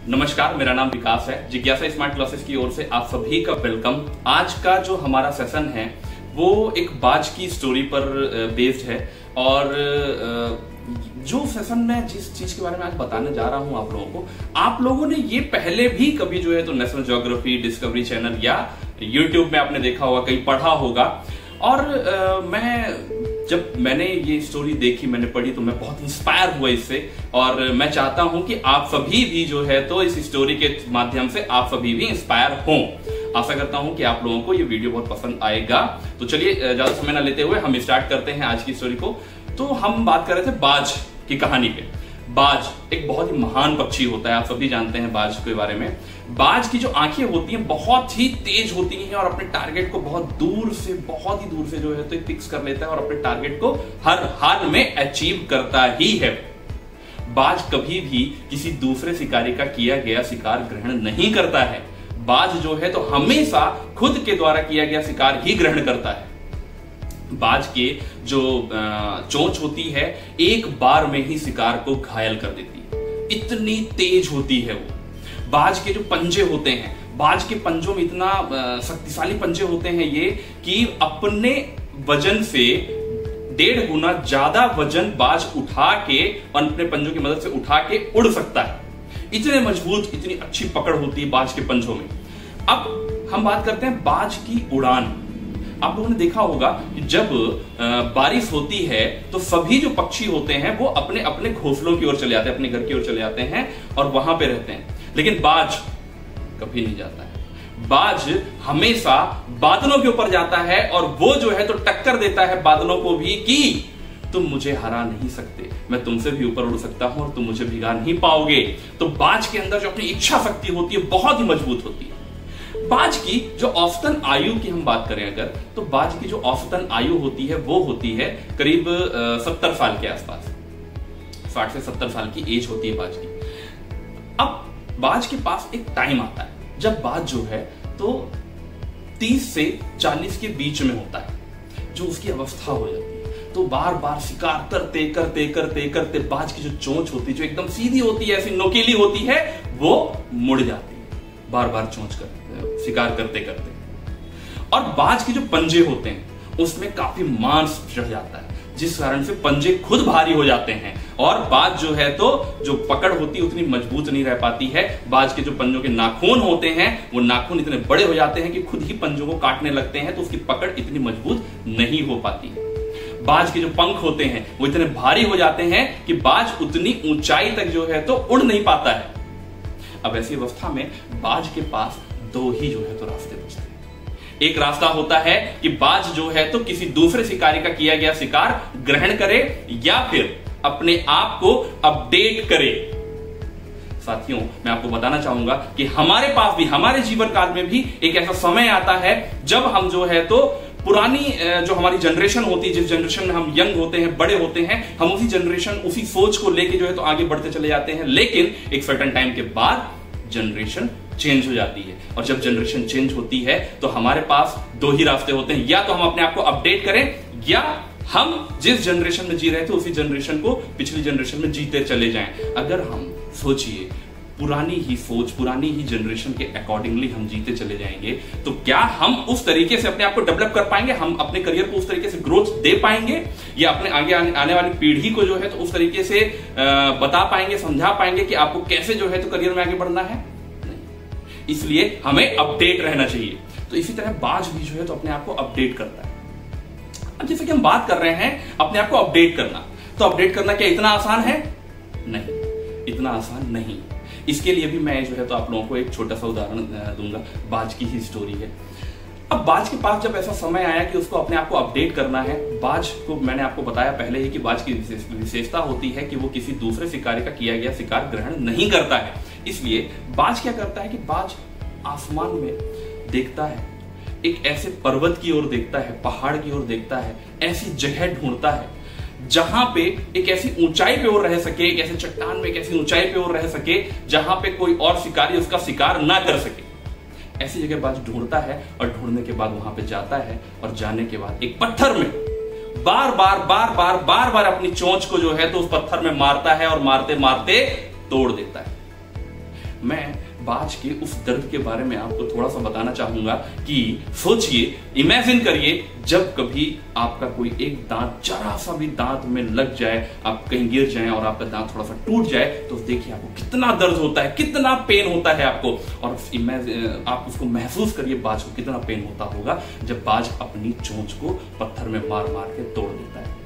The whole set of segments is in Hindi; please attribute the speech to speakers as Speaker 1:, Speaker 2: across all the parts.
Speaker 1: नमस्कार, मेरा नाम विकास है। जिज्ञासा स्मार्ट क्लासेस की ओर से आप सभी का वेलकम। आज का जो हमारा सेशन है वो एक बाज की स्टोरी पर बेस्ड है और जो सेशन में जिस चीज के बारे में आज बताने जा रहा हूं आप लोगों को, आप लोगों ने ये पहले भी कभी जो है तो नेशनल ज्योग्राफी, डिस्कवरी चैनल या यूट्यूब में आपने देखा होगा, कहीं पढ़ा होगा। और जब मैंने ये स्टोरी देखी, मैंने पढ़ी, तो मैं बहुत इंस्पायर हुआ इससे और मैं चाहता हूं कि आप सभी भी जो है तो इस स्टोरी के माध्यम से आप सभी भी इंस्पायर हों। आशा करता हूं कि आप लोगों को ये वीडियो बहुत पसंद आएगा। तो चलिए ज्यादा समय ना लेते हुए हम स्टार्ट करते हैं आज की स्टोरी को। तो हम बात कर रहे थे बाज की कहानी पे। बाज एक बहुत ही महान पक्षी होता है, आप सभी जानते हैं बाज के बारे में। बाज की जो आंखें होती हैं बहुत ही तेज होती हैं और अपने टारगेट को बहुत ही दूर से जो है तो फिक्स कर लेता है और अपने टारगेट को हर हाल में अचीव करता ही है। बाज कभी भी किसी दूसरे शिकारी का किया गया शिकार ग्रहण नहीं करता है। बाज जो है तो हमेशा खुद के द्वारा किया गया शिकार ही ग्रहण करता है। बाज के जो चोंच होती है एक बार में ही शिकार को घायल कर देती है, इतनी तेज होती है वो। बाज के जो पंजे होते हैं, बाज के पंजों में इतना शक्तिशाली पंजे होते हैं ये कि अपने वजन से 1.5 गुना ज्यादा वजन बाज उठा के और अपने पंजों की मदद से उठा के उड़ सकता है। इतने मजबूत, इतनी अच्छी पकड़ होती है बाज के पंजों में। अब हम बात करते हैं बाज की उड़ान। आप लोगों ने देखा होगा कि जब बारिश होती है तो सभी जो पक्षी होते हैं वो अपने अपने घोंसलों की ओर चले जाते हैं, अपने घर की ओर चले जाते हैं और वहां पे रहते हैं। लेकिन बाज कभी नहीं जाता है। बाज हमेशा बादलों के ऊपर जाता है और वो जो है तो टक्कर देता है बादलों को भी कि तुम मुझे हरा नहीं सकते, मैं तुमसे भी ऊपर उड़ सकता हूं और तुम मुझे भिगा नहीं पाओगे। तो बाज के अंदर जो अपनी इच्छा शक्ति होती है बहुत ही मजबूत होती है। बाज की जो औसतन आयु की हम बात करें अगर, तो बाज की जो औसतन आयु होती है वो होती है करीब 70 साल के आसपास। 60 से 70 साल की एज होती है बाज की। अब बाज के पास एक टाइम आता है जब बाज जो है तो 30 से 40 के बीच में होता है, जो उसकी अवस्था हो जाती है। तो बार बार शिकार करते करते करते करते बाज की जो चोंच होती है, जो एकदम सीधी होती है, ऐसी नोकीली होती है, वो मुड़ जाती है बार बार चोंच करते शिकार करते करते। और बाज के जो पंजे होते हैं उसमें काफी मांस चढ़ जाता है, जिस कारण से पंजे खुद भारी हो जाते हैं और बाज जो है तो जो पकड़ होती है उतनी मजबूत नहीं रह पाती है। बाज के जो पंजों के नाखून होते हैं वो नाखून इतने बड़े हो जाते हैं कि खुद ही पंजों को काटने लगते हैं, तो उसकी पकड़ इतनी मजबूत नहीं हो पाती है। बाज के जो पंख होते हैं वो इतने भारी हो जाते हैं कि बाज उतनी ऊंचाई तक जो है तो उड़ नहीं पाता है। अब ऐसी अवस्था में बाज के पास दो ही जो है तो रास्ते बचते हैं। एक रास्ता होता है कि बाज जो है तो किसी दूसरे शिकारी का किया गया शिकार ग्रहण करे या फिर अपने आप को अपडेट करे। साथियों, मैं आपको बताना चाहूंगा कि हमारे पास भी, हमारे जीवन काल में भी एक ऐसा समय आता है जब हम जो है तो पुरानी जो हमारी जनरेशन होती है, जिस जनरेशन में हम यंग होते हैं, बड़े होते हैं, हम उसी जनरेशन, उसी सोच को लेके जो है तो आगे बढ़ते चले जाते हैं। लेकिन एक सर्टेन टाइम के बाद जनरेशन चेंज हो जाती है और जब जनरेशन चेंज होती है तो हमारे पास दो ही रास्ते होते हैं। या तो हम अपने आप को अपडेट करें या हम जिस जनरेशन में जी रहे थे उसी जनरेशन को पिछली जनरेशन में जीते चले जाएं। अगर हम सोचिए पुरानी ही सोच, पुरानी ही जनरेशन के अकॉर्डिंगली हम जीते चले जाएंगे तो क्या हम उस तरीके से अपने आप को डेवलप कर पाएंगे? हम अपने करियर को उस तरीके से ग्रोथ दे पाएंगे या अपने आगे आने वाली पीढ़ी को जो है तो उस तरीके से बता पाएंगे, समझा पाएंगे कि आपको कैसे जो है तो करियर में आगे बढ़ना है? नहीं। इसलिए हमें अपडेट रहना चाहिए। तो इसी तरह बाज भी जो है तो अपने आप को अपडेट करता है। अब जैसे कि हम बात कर रहे हैं अपने आप को अपडेट करना, तो अपडेट करना क्या इतना आसान है? नहीं, इतना आसान नहीं। इसके लिए भी मैं जो है तो आप लोगों को एक छोटा सा उदाहरण दूंगा। बाज की ही स्टोरी है। अब बाज के पास जब ऐसा समय आया कि उसको अपने आप को अपडेट करना है, बाज को मैंने आपको बताया पहले ही कि बाज की विशेषता होती है कि वो किसी दूसरे शिकारी का किया गया शिकार ग्रहण नहीं करता है। इसलिए बाज क्या करता है कि बाज आसमान में देखता है, एक ऐसे पर्वत की ओर देखता है, पहाड़ की ओर देखता है, ऐसी जगह ढूंढता है जहां पे एक ऐसी ऊंचाई पे और रह सके, एक ऐसे चट्टान में एक ऐसी ऊंचाई पे और रह सके जहां पे कोई और शिकारी उसका शिकार ना कर सके। ऐसी जगह बाज ढूंढता है और ढूंढने के बाद वहां पे जाता है और जाने के बाद एक पत्थर में बार बार अपनी चोंच को जो है तो उस पत्थर में मारता है और मारते मारते तोड़ देता है। मैं बाज के उस दर्द के बारे में आपको थोड़ा सा बताना चाहूंगा कि सोचिए, इमेजिन करिए, जब कभी आपका कोई एक दांत, जरा सा भी दांत में लग जाए, आप कहीं गिर जाएं और आपका दांत थोड़ा सा टूट जाए, तो देखिए आपको कितना दर्द होता है, कितना पेन होता है आपको। और आप उसको महसूस करिए बाज को कितना पेन होता होगा जब बाज अपनी चोंच को पत्थर में मार मार के तोड़ देता है।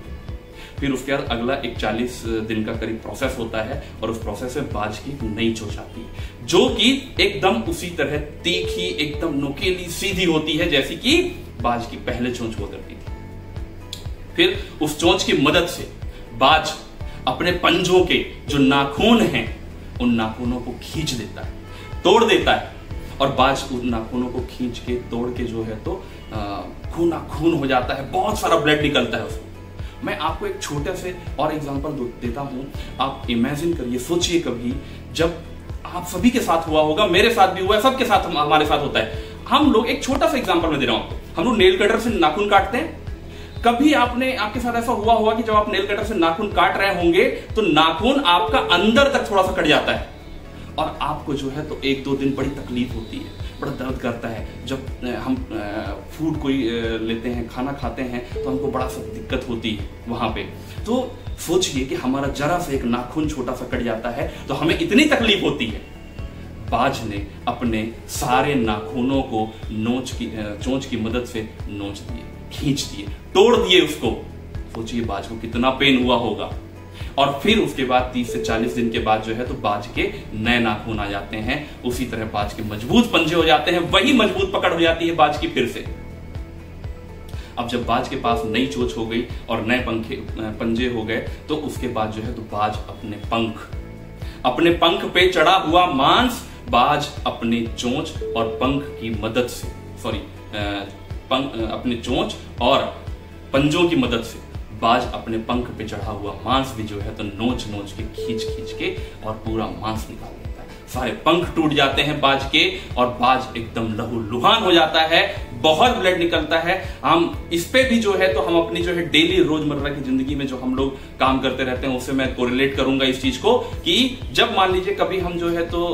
Speaker 1: फिर उसके बाद अगला एक 40 दिन का करीब प्रोसेस होता है और उस प्रोसेस में बाज की एक नई चोंच आती है जो कि एकदम उसी तरह तीखी, एकदम नुकीली, सीधी होती है जैसी कि बाज की पहले चोंच हुआ करती थी। फिर उस चोंच की मदद से बाज अपने पंजों के जो नाखून हैं उन नाखूनों को खींच देता है, तोड़ देता है, और बाज उन नाखूनों को खींच के तोड़ के जो है तो खूना खून हो जाता है, बहुत सारा ब्लड निकलता है उसको। मैं आपको एक छोटे से और एग्जांपल देता हूं। आप इमेजिन करिए, सोचिए कभी जब आप सभी के साथ हुआ होगा, मेरे साथ भी हुआ है, सबके साथ हमारे साथ होता है। हम लोग, एक छोटा सा एग्जांपल मैं दे रहा हूं आपको, हम लोग नेल कटर से नाखून काटते हैं। कभी आपके साथ ऐसा हुआ होगा कि जब आप नेल कटर से नाखून काट रहे होंगे तो नाखून आपका अंदर तक थोड़ा सा कट जाता है और आपको जो है तो 1-2 दिन बड़ी तकलीफ होती है, बड़ा दर्द करता है। जब हम फूड कोई लेते हैं, खाना खाते हैं, तो हमको बड़ा सा दिक्कत होती है वहां पे। तो सोचिए कि हमारा जरा सा एक नाखून छोटा सा कट जाता है तो हमें इतनी तकलीफ होती है। बाज ने अपने सारे नाखूनों को चोंच की मदद से नोच दिए, खींच दिए, तोड़ दिए उसको। सोचिए बाज को कितना पेन हुआ होगा। और फिर उसके बाद 30 से 40 दिन के बाद जो है तो बाज के नए नाखून आ जाते हैं, उसी तरह बाज के मजबूत पंजे हो जाते हैं, वही मजबूत पकड़ हो जाती है बाज की फिर से। अब जब बाज के पास नई चोंच हो गई और नए पंजे हो गए तो उसके बाद जो है तो बाज अपने पंख पे चढ़ा हुआ मांस बाज अपने चोंच और पंख की मदद से, अपने चोंच और पंजों की मदद से बाज अपने पंख पे चढ़ा हुआ मांस भी जो है तो नोच के, खींच के और पूरा मांस निकाल देता है। सारे पंख टूट जाते हैं बाज के और बाज एकदम लहूलुहान हो जाता है, बहुत ब्लड निकलता है। हम इस पे भी जो है तो हम अपनी जो है डेली रोजमर्रा की जिंदगी में जो हम लोग काम करते रहते हैं उससे मैं कोरिलेट करूंगा इस चीज को कि जब मान लीजिए कभी हम जो है तो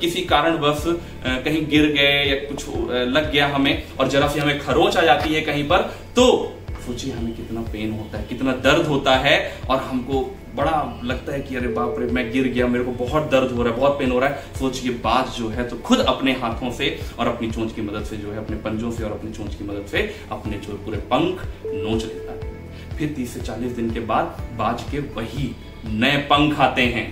Speaker 1: किसी कारणवश कहीं गिर गए या कुछ लग गया हमें और जरा सी हमें खरोंच आ जाती है कहीं पर, तो सोचिए हमें कितना पेन होता है, कितना दर्द होता है और हमको बड़ा लगता है कि अरे बाप रे मैं गिर गया, मेरे को बहुत दर्द हो रहा है, बहुत पेन हो रहा है। सोचिए बाज जो है तो खुद अपने हाथों से और अपनी चोंच की मदद से जो है, अपने पंजों से और अपनी चोंच की मदद से अपने जो पूरे पंख नोच लेता है। फिर 30 से 40 दिन के बाद बाज के वही नए पंख आते हैं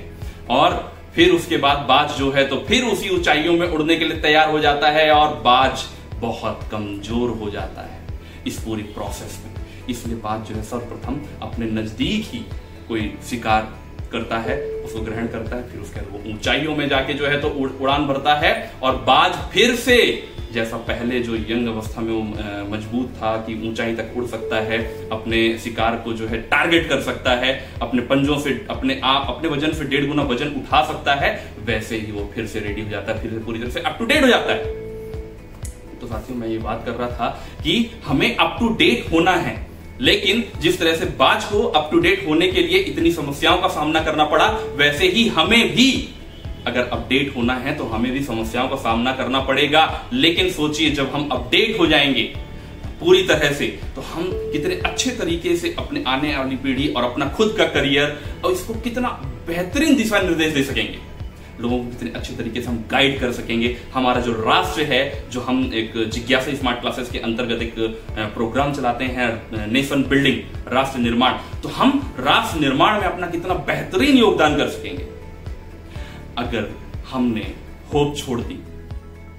Speaker 1: और फिर उसके बाद बाज जो है तो फिर उसी ऊंचाइयों में उड़ने के लिए तैयार हो जाता है और बाज बहुत कमजोर हो जाता है इस पूरी प्रोसेस में। इसलिए बाज जो है सर्वप्रथम अपने नजदीक ही कोई शिकार करता है, उसको ग्रहण करता है, फिर उसके बाद वो ऊंचाइयों में जाके जो है तो उड़ान भरता है और बाज फिर से जैसा पहले जो यंग अवस्था में वो मजबूत था कि ऊंचाई तक उड़ सकता है, अपने शिकार को जो है टारगेट कर सकता है, अपने पंजों से अपने वजन से 1.5 गुना वजन उठा सकता है, वैसे ही वो फिर से रेडी हो जाता है, फिर से पूरी तरह से अप टू डेट हो जाता है। तो साथियों मैं ये बात कर रहा था कि हमें अप टू डेट होना है, लेकिन जिस तरह से बाज को अप टू डेट होने के लिए इतनी समस्याओं का सामना करना पड़ा, वैसे ही हमें भी अगर अपडेट होना है तो हमें भी समस्याओं का सामना करना पड़ेगा। लेकिन सोचिए जब हम अपडेट हो जाएंगे पूरी तरह से तो हम कितने अच्छे तरीके से अपने आने वाली पीढ़ी और अपना खुद का करियर और इसको कितना बेहतरीन दिशा निर्देश दे सकेंगे, लोगों को कितने अच्छे तरीके से हम गाइड कर सकेंगे। हमारा जो राष्ट्र है, जो हम एक जिज्ञासा स्मार्ट क्लासेस के अंतर्गत एक प्रोग्राम चलाते हैं नेशन बिल्डिंग, राष्ट्र निर्माण, तो हम राष्ट्र निर्माण में अपना कितना बेहतरीन योगदान कर सकेंगे अगर हमने होप छोड़ दी।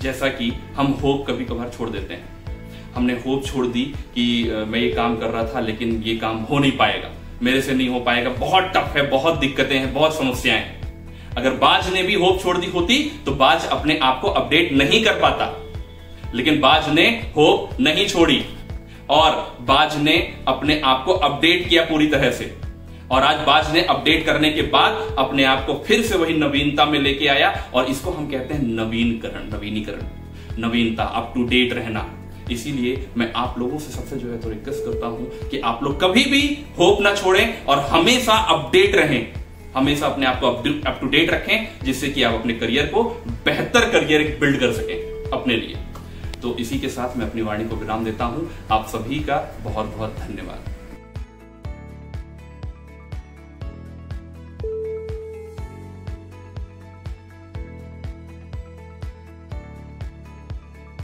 Speaker 1: जैसा कि हम होप कभी कभार छोड़ देते हैं, हमने होप छोड़ दी कि मैं ये काम कर रहा था लेकिन ये काम हो नहीं पाएगा, मेरे से नहीं हो पाएगा, बहुत टफ है, बहुत दिक्कतें हैं, बहुत समस्याएं हैं। अगर बाज ने भी होप छोड़ दी होती तो बाज अपने आप को अपडेट नहीं कर पाता, लेकिन बाज ने होप नहीं छोड़ी और बाज ने अपने आप को अपडेट किया पूरी तरह से। और आज बाज ने अपडेट करने के बाद अपने आप को फिर से वही नवीनता में लेके आया और इसको हम कहते हैं नवीनीकरण, नवीनता, अप टू डेट रहना। इसीलिए मैं आप लोगों से सबसे जो है तो रिक्वेस्ट करता हूं कि आप लोग कभी भी होप ना छोड़ें और हमेशा अपडेट रहें, हमेशा अपने आप को अप टू डेट रखें, जिससे कि आप अपने करियर को बेहतर करियर बिल्ड कर सकें अपने लिए। तो इसी के साथ मैं अपनी वाणी को विराम देता हूं। आप सभी का बहुत बहुत धन्यवाद।